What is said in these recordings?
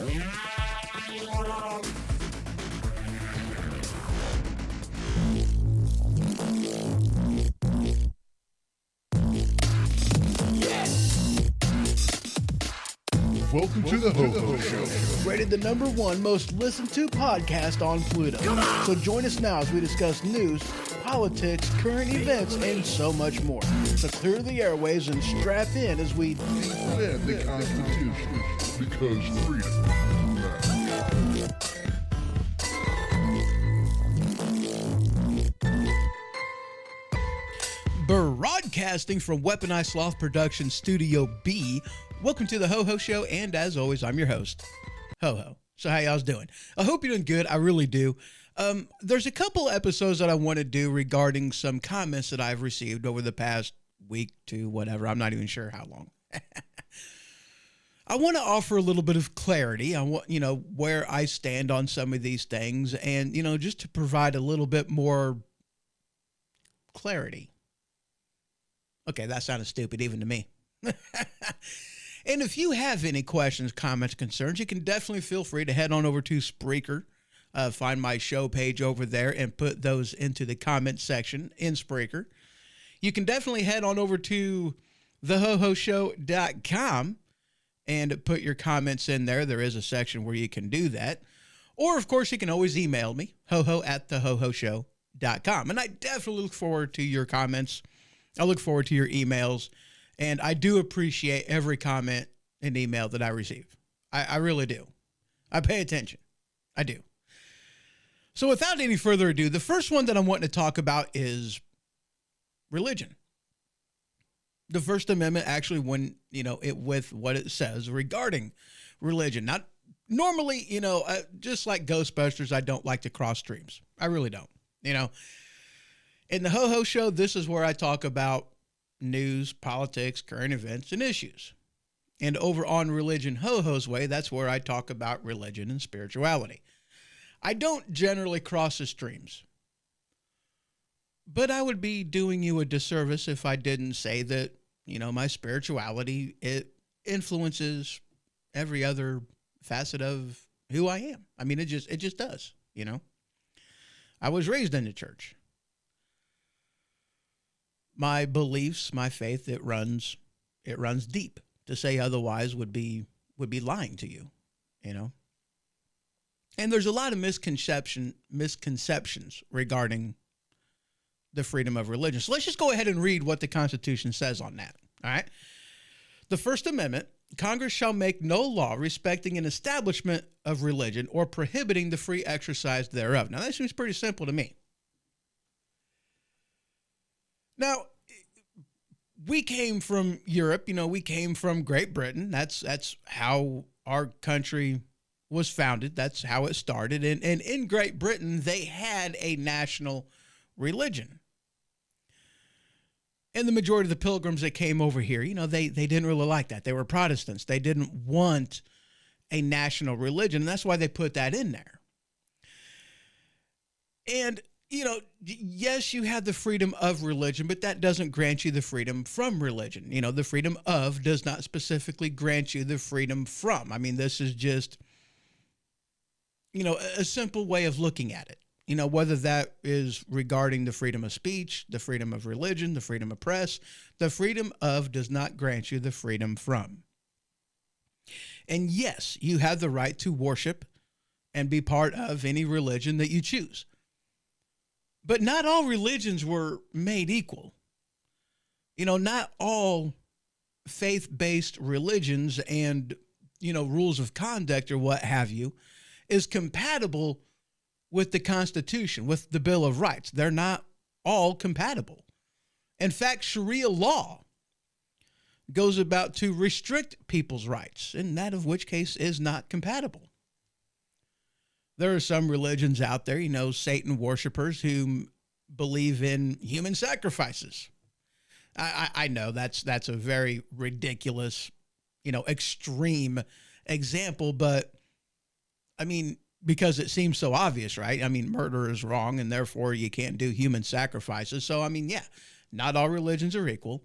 Welcome to the HohO Show. Rated the #1 most listened to podcast on Pluto. So join us now as we discuss news, politics, current events, and so much more. So clear the airwaves and strap in as we defend the Constitution, because freedom matters. Broadcasting from Weaponized Sloth Production Studio B. Welcome to the HohO Show, and as always, I'm your host, HohO. So how y'all's doing? I hope you're doing good. I really do. There's a couple episodes that I want to do regarding some comments that I've received over the past week to whatever. I'm not even sure how long. I want to offer a little bit of clarity on what, where I stand on some of these things, and, just to provide a little bit more clarity. Okay, that sounded stupid even to me. And if you have any questions, comments, concerns, you can definitely feel free to head on over to Spreaker, find my show page over there, and put those into the comment section in Spreaker. You can definitely head on over to thehohoshow.com and put your comments in there. There is a section where you can do that. Or, of course, you can always email me, hoho@thehohoshow.com. And I definitely look forward to your comments. I look forward to your emails. And I do appreciate every comment and email that I receive. I really do. I pay attention. I do. So without any further ado, the first one that I'm wanting to talk about is religion. The First Amendment actually, with what it says regarding religion. Not normally, just like Ghostbusters, I don't like to cross streams. I really don't. In the HohO Show, this is where I talk about news, politics, current events, and issues. And over on Religion HoHo's Way, that's where I talk about religion and spirituality. I don't generally cross the streams. But I would be doing you a disservice if I didn't say that, my spirituality, it influences every other facet of who I am. I mean, it just does, I was raised in the church. My beliefs, my faith, it runs deep. To say otherwise would be lying to you, And there's a lot of misconceptions regarding the freedom of religion. So let's just go ahead and read what the Constitution says on that. All right. The First Amendment, Congress shall make no law respecting an establishment of religion or prohibiting the free exercise thereof. Now that seems pretty simple to me. Now, we came from Europe, we came from Great Britain. That's how our country was founded. That's how it started. And in Great Britain, they had a national religion. And the majority of the pilgrims that came over here, they didn't really like that. They were Protestants. They didn't want a national religion. And that's why they put that in there. And yes, you have the freedom of religion, but that doesn't grant you the freedom from religion. The freedom of does not specifically grant you the freedom from. I mean, this is just, a simple way of looking at it. Whether that is regarding the freedom of speech, the freedom of religion, the freedom of press, the freedom of does not grant you the freedom from. And yes, you have the right to worship and be part of any religion that you choose. But not all religions were made equal. Not all faith-based religions and, rules of conduct or what have you is compatible with the Constitution, with the Bill of Rights. They're not all compatible. In fact, Sharia law goes about to restrict people's rights, and that of which case is not compatible. There are some religions out there, Satan worshipers who believe in human sacrifices. I know that's a very ridiculous, extreme example, but I mean, because it seems so obvious, right? I mean, murder is wrong and therefore you can't do human sacrifices. So, I mean, yeah, not all religions are equal.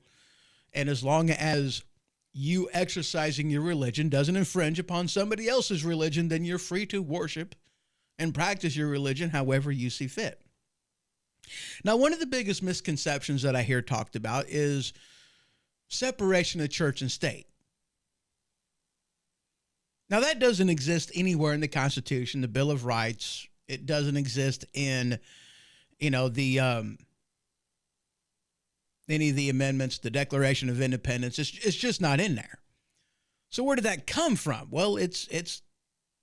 And as long as you exercising your religion doesn't infringe upon somebody else's religion, then you're free to worship and practice your religion however you see fit. Now, one of the biggest misconceptions that I hear talked about is separation of church and state. Now, that doesn't exist anywhere in the Constitution, the Bill of Rights. It doesn't exist in, the any of the amendments, the Declaration of Independence. It's just not in there. So where did that come from? Well, it's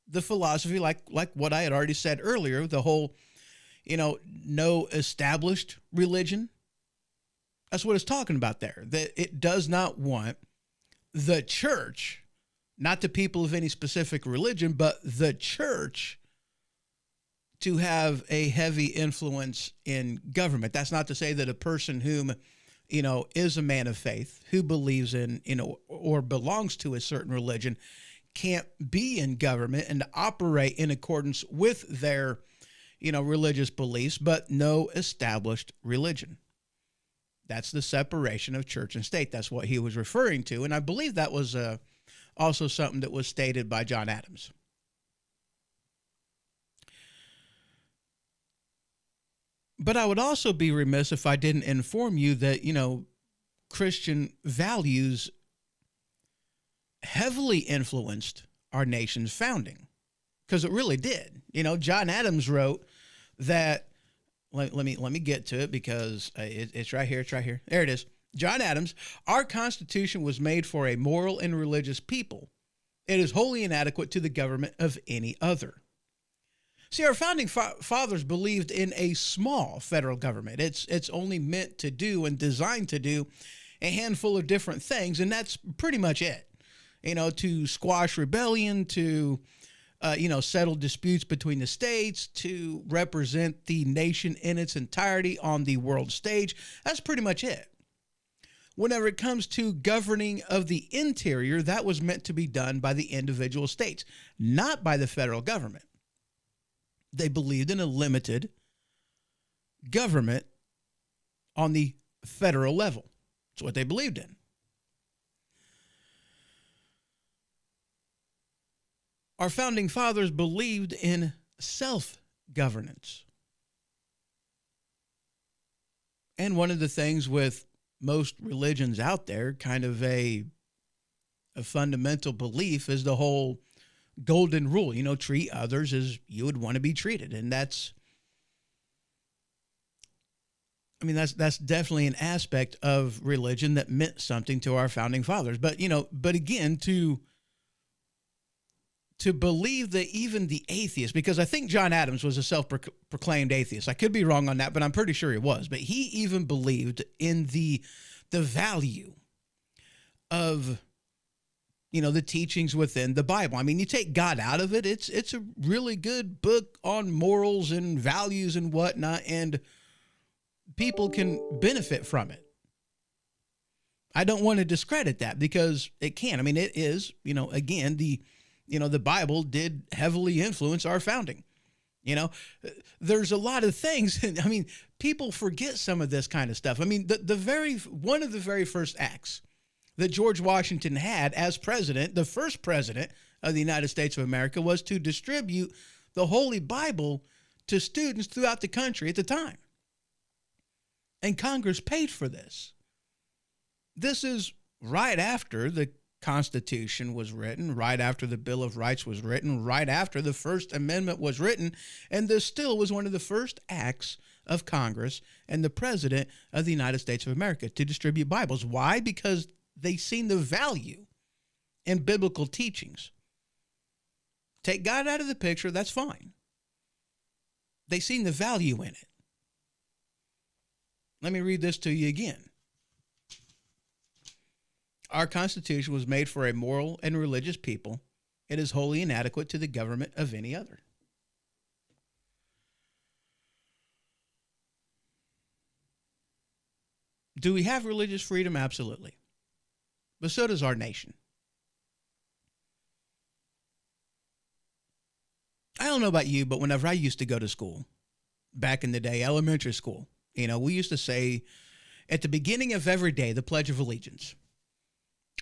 the philosophy, like what I had already said earlier, the whole, no established religion. That's what it's talking about there, that it does not want the church, not the people of any specific religion, but the church to have a heavy influence in government. That's not to say that a person whom, is a man of faith, who believes in, or belongs to a certain religion, can't be in government and operate in accordance with their, religious beliefs, but no established religion. That's the separation of church and state. That's what he was referring to. And I believe that was also something that was stated by John Adams. But I would also be remiss if I didn't inform you that, Christian values heavily influenced our nation's founding, because it really did. John Adams wrote that, let me get to it, because it's right here. It's right here. There it is. John Adams, our Constitution was made for a moral and religious people. It is wholly inadequate to the government of any other. See, our founding fathers believed in a small federal government. It's only meant to do and designed to do a handful of different things, and that's pretty much it. To squash rebellion, to settle disputes between the states, to represent the nation in its entirety on the world stage. That's pretty much it. Whenever it comes to governing of the interior, that was meant to be done by the individual states, not by the federal government. They believed in a limited government on the federal level. That's what they believed in. Our founding fathers believed in self-governance. And one of the things with most religions out there, kind of a fundamental belief, is the whole golden rule, treat others as you would want to be treated. And that's definitely an aspect of religion that meant something to our founding fathers. But, but again, to believe that even the atheist, because I think John Adams was a self-proclaimed atheist. I could be wrong on that, but I'm pretty sure he was. But he even believed in the value of, the teachings within the Bible. I mean, you take God out of it, it's a really good book on morals and values and whatnot, and people can benefit from it. I don't want to discredit that, because it can. I mean, it is, again, the Bible did heavily influence our founding. There's a lot of things. I mean, people forget some of this kind of stuff. I mean, one of the very first acts that George Washington had as president, the first president of the United States of America, was to distribute the Holy Bible to students throughout the country at the time. And Congress paid for this. This is right after the Constitution was written, right after the Bill of Rights was written, right after the First Amendment was written, and this still was one of the first acts of Congress and the President of the United States of America to distribute Bibles. Why? Because they seen the value in biblical teachings. Take God out of the picture, that's fine. They seen the value in it. Let me read this to you again. Our Constitution was made for a moral and religious people. It is wholly inadequate to the government of any other. Do we have religious freedom? Absolutely. But so does our nation. I don't know about you, but whenever I used to go to school, back in the day, elementary school, we used to say at the beginning of every day, the Pledge of Allegiance.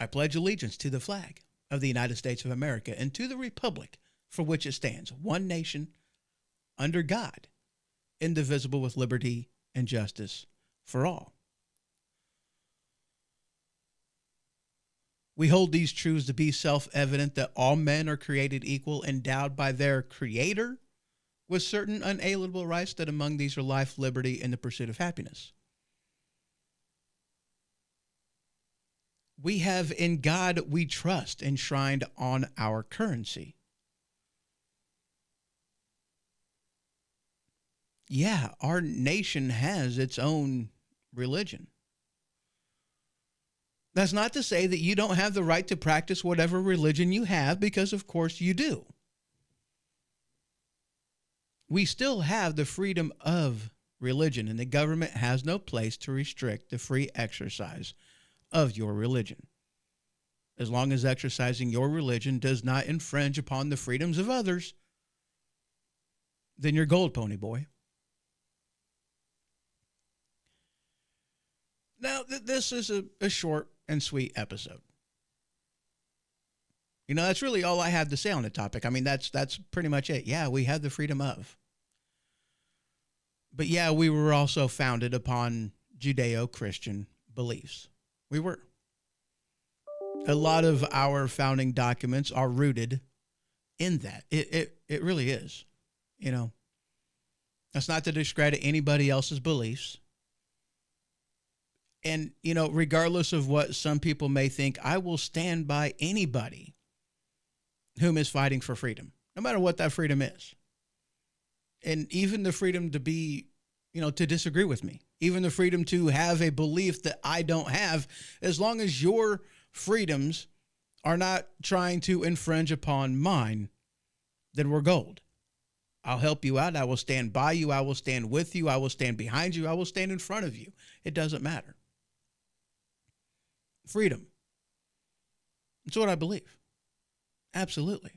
I pledge allegiance to the flag of the United States of America and to the republic for which it stands, one nation, under God, indivisible, with liberty and justice for all. We hold these truths to be self-evident, that all men are created equal, endowed by their Creator with certain unalienable rights, that among these are life, liberty, and the pursuit of happiness. We have in God we trust enshrined on our currency. Yeah, our nation has its own religion. That's not to say that you don't have the right to practice whatever religion you have, because of course you do. We still have the freedom of religion, and the government has no place to restrict the free exercise of your religion, as long as exercising your religion does not infringe upon the freedoms of others. Then you're gold, pony boy. Now, this is a short and sweet episode. You know, that's really all I have to say on the topic. I mean, that's pretty much it. Yeah, we have the freedom of. But yeah, we were also founded upon Judeo-Christian beliefs. We were. A lot of our founding documents are rooted in that. It really is. You know, that's not to discredit anybody else's beliefs. And, you know, regardless of what some people may think, I will stand by anybody whom is fighting for freedom, no matter what that freedom is. And even the freedom to be, you know, to disagree with me, even the freedom to have a belief that I don't have, as long as your freedoms are not trying to infringe upon mine, then we're gold. I'll help you out. I will stand by you. I will stand with you. I will stand behind you. I will stand in front of you. It doesn't matter. Freedom. It's what I believe. Absolutely.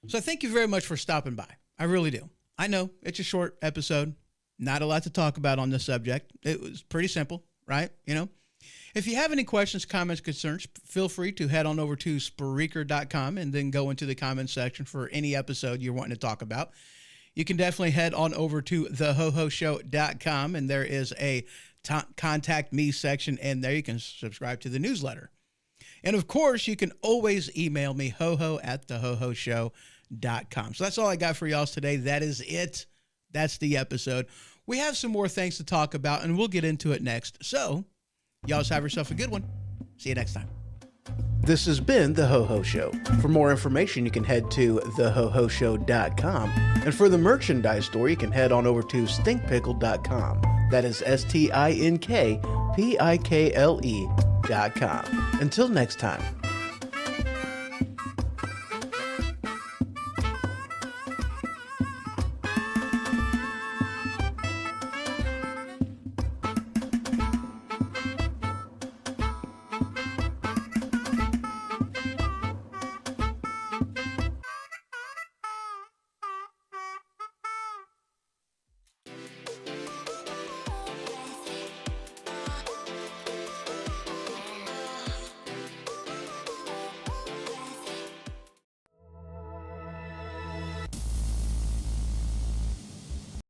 So thank you very much for stopping by. I really do. I know it's a short episode. Not a lot to talk about on this subject. It was pretty simple, right? You know, if you have any questions, comments, concerns, feel free to head on over to Spreaker.com and then go into the comments section for any episode you're wanting to talk about. You can definitely head on over to HoHoShow.com, and there is a contact me section, and there you can subscribe to the newsletter. And of course, you can always email me, HoHo@HoHoShow.com. So that's all I got for y'all today. That is it. That's the episode. We have some more things to talk about, and we'll get into it next. So y'all just have yourself a good one. See you next time. This has been The HoHo Show. For more information, you can head to thehohoshow.com. And for the merchandise store, you can head on over to stinkpickle.com. That is stinkpickle.com. Until next time.